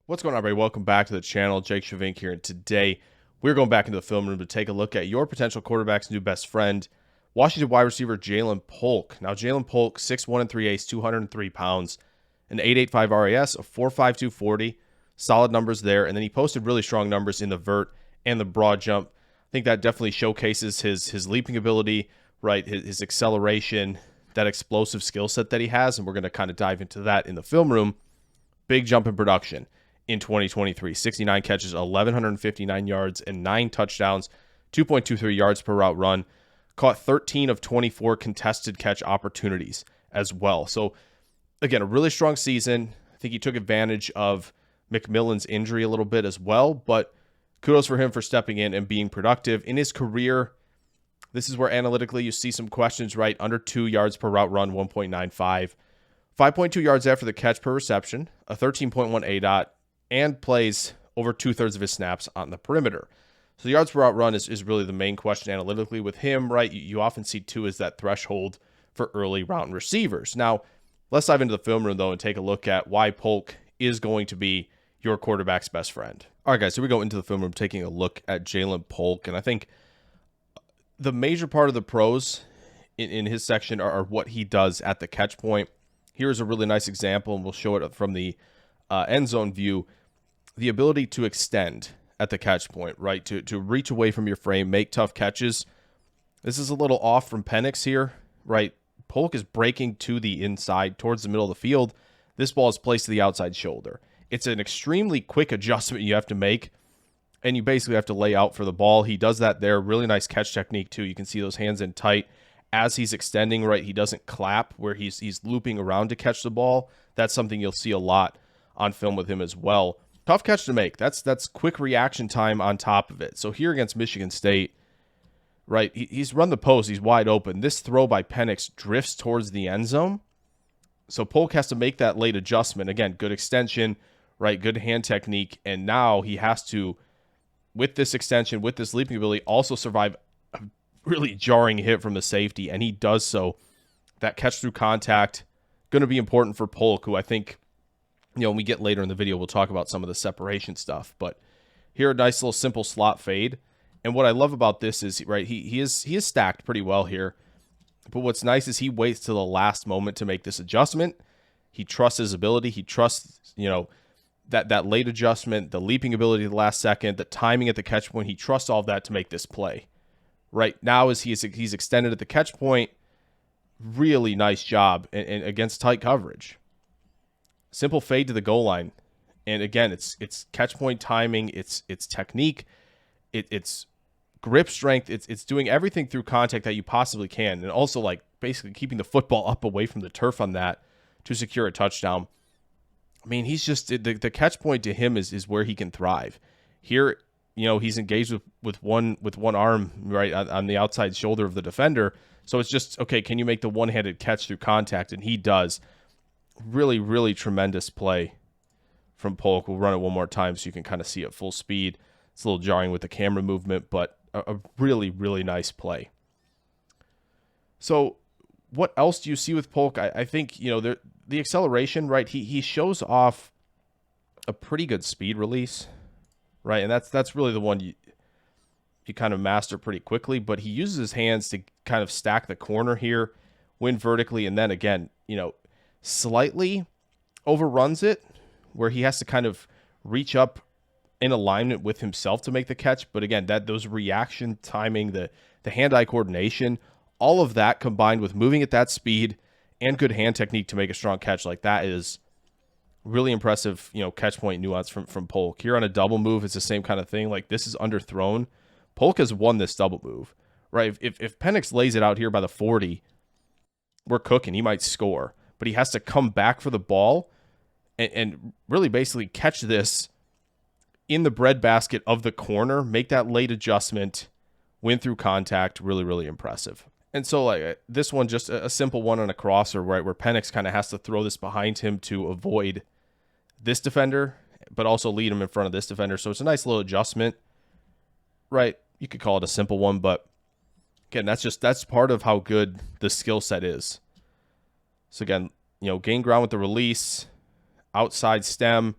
What's going on, everybody? Welcome back to the channel. Jake Shavink here, and today we're going back into the film room to take a look at your potential quarterback's new best friend, Washington wide receiver Jalen Polk. Now, Jalen Polk, 6'1 and 3/8, 203 pounds, an 8.85 RAS, a 4.52 40, solid numbers there, and then he posted really strong numbers in the vert and the broad jump. I think that definitely showcases his leaping ability, right? His acceleration, that explosive skill set that he has, and we're going to kind of dive into that in the film room. Big jump in production in 2023, 69 catches, 1,159 yards, and 9 touchdowns, 2.23 yards per route run. Caught 13 of 24 contested catch opportunities as well. So, again, a really strong season. I think he took advantage of McMillan's injury a little bit as well, but kudos for him for stepping in and being productive. In his career, this is where analytically you see some questions, right? Under 2 yards per route run, 1.95. 5.2 yards after the catch per reception, a 13.1 ADOT, and plays over 2/3 of his snaps on the perimeter. So the yards per route run is really the main question analytically with him, right? You often see 2 as that threshold for early route receivers. Now, let's dive into the film room, though, and take a look at why Polk is going to be your quarterback's best friend. All right, guys, so we go into the film room taking a look at Jalen Polk, and I think the major part of the pros in his section are what he does at the catch point. Here's a really nice example, and we'll show it from the end zone view. The ability to extend at the catch point, right? To reach away from your frame, make tough catches. This is a little off from Penix here, right? Polk is breaking to the inside towards the middle of the field. This ball is placed to the outside shoulder. It's an extremely quick adjustment you have to make, and you basically have to lay out for the ball. He does that there. Really nice catch technique, too. You can see those hands in tight. As he's extending, right, he doesn't clap where he's looping around to catch the ball. That's something you'll see a lot on film with him as well. Tough catch to make. That's quick reaction time on top of it. So here against Michigan State, right, he's run the post. He's wide open. This throw by Penix drifts towards the end zone. So Polk has to make that late adjustment. Again, good extension, right, good hand technique. And now he has to, with this extension, with this leaping ability, also survive a really jarring hit from the safety. And he does so. That catch through contact, going to be important for Polk, who I think, when we get later in the video, we'll talk about some of the separation stuff. But here, a nice little simple slot fade. And what I love about this is, right, he is stacked pretty well here. But what's nice is he waits till the last moment to make this adjustment. He trusts his ability. He trusts, that late adjustment, the leaping ability at the last second, the timing at the catch point. He trusts all of that to make this play. Right now, as he's extended at the catch point, really nice job and against tight coverage. Simple fade to the goal line. And again, it's catch point timing, it's technique, it's grip strength, it's doing everything through contact that you possibly can. And also, like, basically keeping the football up away from the turf on that to secure a touchdown. I mean, he's just, the catch point to him is where he can thrive. Here, he's engaged with one arm, right, on the outside shoulder of the defender. So it's just, okay, can you make the one-handed catch through contact? And he does. Really, really tremendous play from Polk. We'll run it one more time so you can kind of see it full speed. It's a little jarring with the camera movement, but a really, really nice play. So what else do you see with Polk? I think, the acceleration, right? He shows off a pretty good speed release, right? And that's really the one you kind of master pretty quickly, but he uses his hands to kind of stack the corner here, win vertically, and then again, slightly overruns it where he has to kind of reach up in alignment with himself to make the catch. But again, those reaction timing, the hand-eye coordination, all of that combined with moving at that speed and good hand technique to make a strong catch like that is really impressive, catch point nuance from Polk. Here on a double move, it's the same kind of thing. Like, this is underthrown. Polk has won this double move, right? If Penix lays it out here by the 40, we're cooking. He might score. But he has to come back for the ball and really basically catch this in the breadbasket of the corner, make that late adjustment, win through contact. Really, really impressive. And so, like, this one, just a simple one on a crosser, right, where Penix kind of has to throw this behind him to avoid this defender, but also lead him in front of this defender. So it's a nice little adjustment, right? You could call it a simple one, but again, that's part of how good the skill set is. So again, gain ground with the release, outside stem.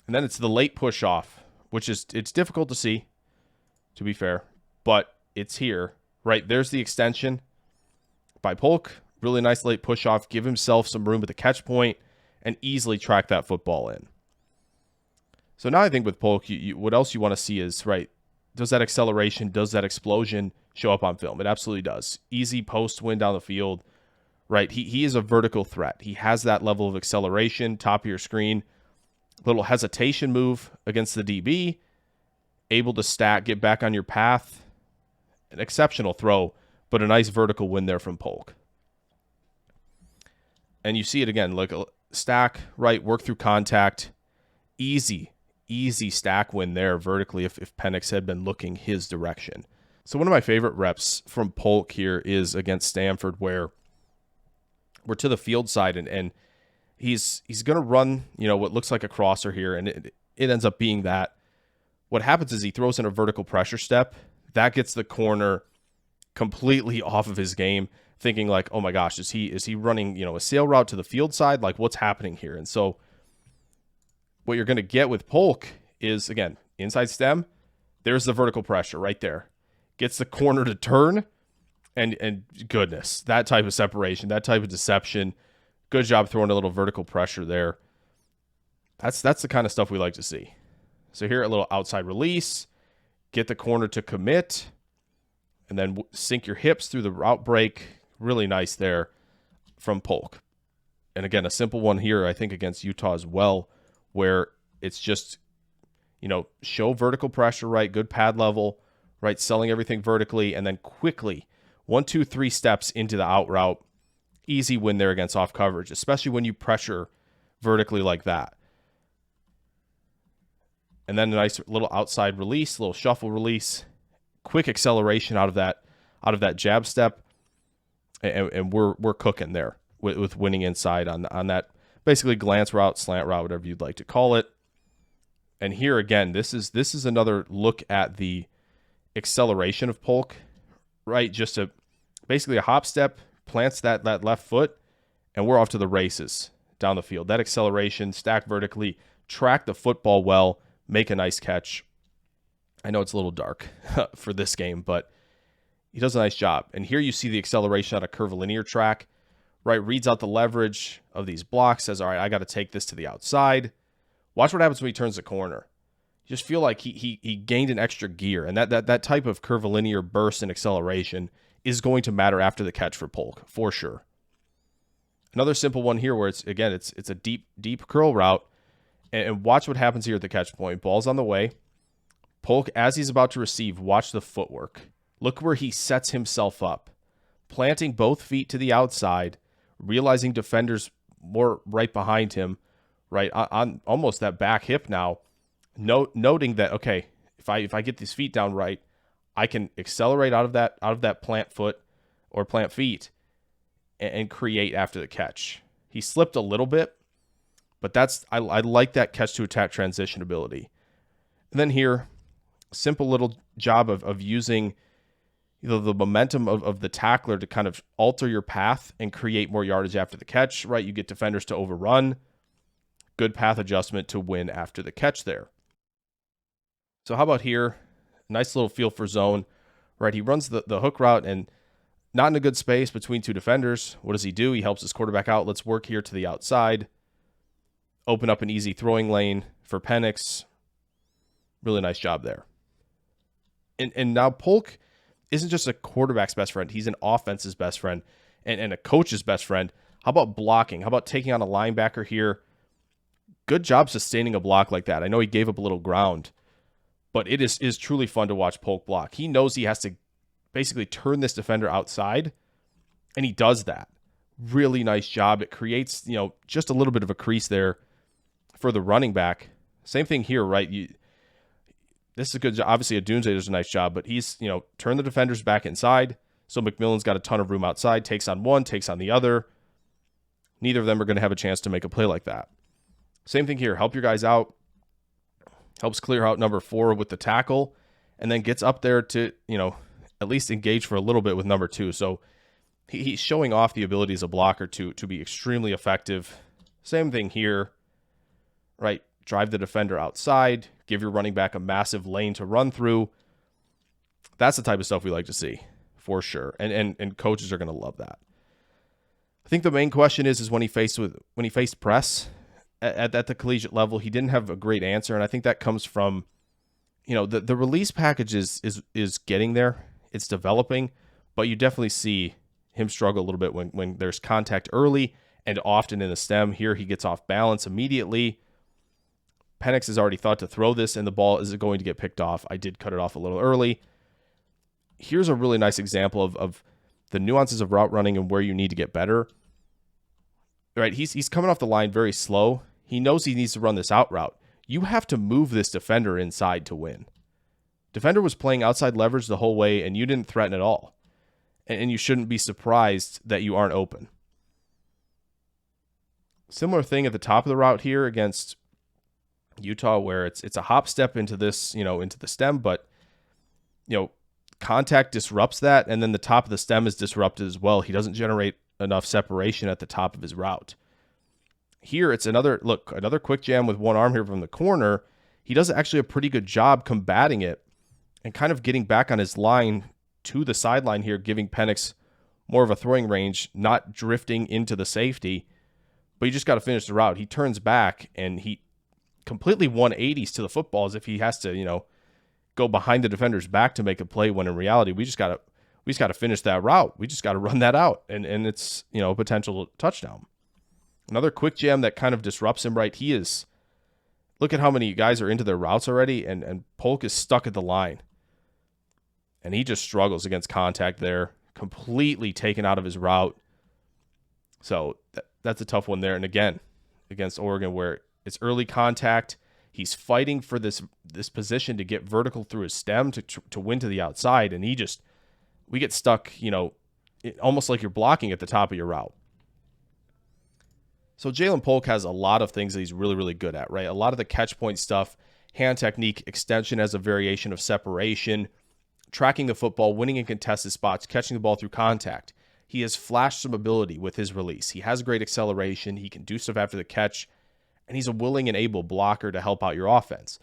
And then it's the late push off, which is, it's difficult to see, to be fair, but it's here, right? There's the extension by Polk. Really nice late push off. Give himself some room at the catch point and easily track that football in. So now I think with Polk, what else you want to see is, right, does that acceleration, does that explosion show up on film? It absolutely does. Easy post win down the field, right? He is a vertical threat. He has that level of acceleration, top of your screen. Little hesitation move against the DB, able to stack, get back on your path. An exceptional throw, but a nice vertical win there from Polk. And you see it again, like stack, right, work through contact. Easy stack win there vertically if Penix had been looking his direction. So one of my favorite reps from Polk here is against Stanford, where we're to the field side and he's going to run, what looks like a crosser here, and it ends up being that. What happens is he throws in a vertical pressure step. That gets the corner completely off of his game, thinking like, oh my gosh, is he running, a sail route to the field side? Like, what's happening here? And so what you're going to get with Polk is, again, inside stem, there's the vertical pressure right there. Gets the corner to turn, and goodness, that type of separation, that type of deception. Good job throwing a little vertical pressure there. That's the kind of stuff we like to see. So here, a little outside release, get the corner to commit, and then sink your hips through the route break. Really nice there from Polk. And again, a simple one here, I think, against Utah as well, where it's just, show vertical pressure, right? Good pad level, right? Selling everything vertically, and then quickly, 1, 2, 3 steps into the out route. Easy win there against off coverage, especially when you pressure vertically like that. And then a nice little outside release, little shuffle release, quick acceleration out of that jab step, and we're cooking there with winning inside on that basically glance route, slant route, whatever you'd like to call it. And here again, this is another look at the acceleration of Polk, right? Just basically a hop step, plants that left foot, and we're off to the races down the field. That acceleration, stack vertically, track the football well, make a nice catch. I know it's a little dark for this game, but he does a nice job. And here you see the acceleration out of curvilinear track, right? Reads out the leverage of these blocks, says, all right, I got to take this to the outside. Watch what happens when he turns the corner. You just feel like he gained an extra gear, and that type of curvilinear burst and acceleration is going to matter after the catch for Polk, for sure. Another simple one here where it's a deep curl route, and watch what happens here at the catch point. Ball's on the way. Polk, as he's about to receive, watch the footwork. Look where he sets himself up, planting both feet to the outside, realizing defenders more right behind him, right on almost that back hip now, noting that, okay, if I get these feet down right, I can accelerate out of that plant foot or plant feet and create after the catch. He slipped a little bit, but I like that catch to attack transition ability. And then here, simple little job of using the momentum of the tackler to kind of alter your path and create more yardage after the catch, right? You get defenders to overrun. Good path adjustment to win after the catch there. So how about here? Nice little feel for zone, right? He runs the hook route and not in a good space between two defenders. What does he do? He helps his quarterback out. Let's work here to the outside. Open up an easy throwing lane for Penix. Really nice job there. And now Polk isn't just a quarterback's best friend. He's an offense's best friend and a coach's best friend. How about blocking? How about taking on a linebacker here? Good job sustaining a block like that. I know he gave up a little ground, but it is truly fun to watch Polk block. He knows he has to basically turn this defender outside, and he does that. Really nice job. It creates, just a little bit of a crease there for the running back. Same thing here, right? This is a good job. Obviously, Adunze does a nice job, but he's, turned the defenders back inside. So McMillan's got a ton of room outside, takes on one, takes on the other. Neither of them are going to have a chance to make a play like that. Same thing here. Help your guys out. Helps clear out number 4 with the tackle, and then gets up there to, at least engage for a little bit with number 2. So he's showing off the ability as a blocker to be extremely effective. Same thing here, right? drive the defender outside, give your running back a massive lane to run through. That's the type of stuff we like to see, for sure. And coaches are going to love that. I think the main question is when he faced press at the collegiate level, he didn't have a great answer, and I think that comes from, the release package is getting there. It's developing, but you definitely see him struggle a little bit when there's contact early and often in the stem. Here he gets off balance immediately. Penix has already thought to throw this, and the ball is going to get picked off. I did cut it off a little early. Here's a really nice example of the nuances of route running and where you need to get better. Right, he's coming off the line very slow. He knows he needs to run this out route. You have to move this defender inside to win. Defender was playing outside leverage the whole way, and you didn't threaten at all. And you shouldn't be surprised that you aren't open. Similar thing at the top of the route here against Utah, where it's a hop step into this, into the stem, but contact disrupts that, and then the top of the stem is disrupted as well. He doesn't generate enough separation at the top of his route. Here it's another quick jam with one arm here from the corner. He does actually a pretty good job combating it and kind of getting back on his line to the sideline here, giving Penix more of a throwing range, not drifting into the safety. But you just got to finish the route. He turns back and he completely 180s to the football as if he has to, go behind the defender's back to make a play, when in reality we just got to finish that route. We just got to run that out, and it's, a potential touchdown. Another quick jam that kind of disrupts him, right? Look at how many guys are into their routes already, and Polk is stuck at the line. And he just struggles against contact there, completely taken out of his route. So that's a tough one there. And again, against Oregon, where it's early contact, he's fighting for this position to get vertical through his stem to win to the outside, and we get stuck, almost like you're blocking at the top of your route. So Jalen Polk has a lot of things that he's really, really good at, right? A lot of the catch point stuff, hand technique, extension as a variation of separation, tracking the football, winning in contested spots, catching the ball through contact. He has flashed some ability with his release. He has great acceleration. He can do stuff after the catch, and he's a willing and able blocker to help out your offense.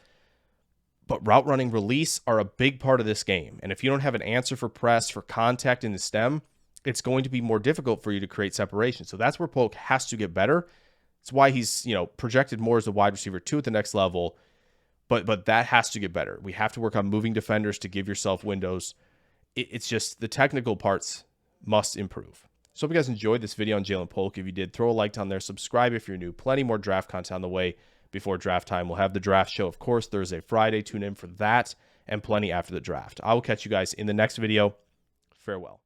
But route running, release are a big part of this game. And if you don't have an answer for press, for contact in the stem, it's going to be more difficult for you to create separation. So that's where Polk has to get better. It's why he's, projected more as a wide receiver 2 at the next level. But that has to get better. We have to work on moving defenders to give yourself windows. It's just the technical parts must improve. So hope you guys enjoyed this video on Jalen Polk. If you did, throw a like down there. Subscribe if you're new. Plenty more draft content on the way before draft time. We'll have the draft show, of course, Thursday, Friday. Tune in for that, and plenty after the draft. I will catch you guys in the next video. Farewell.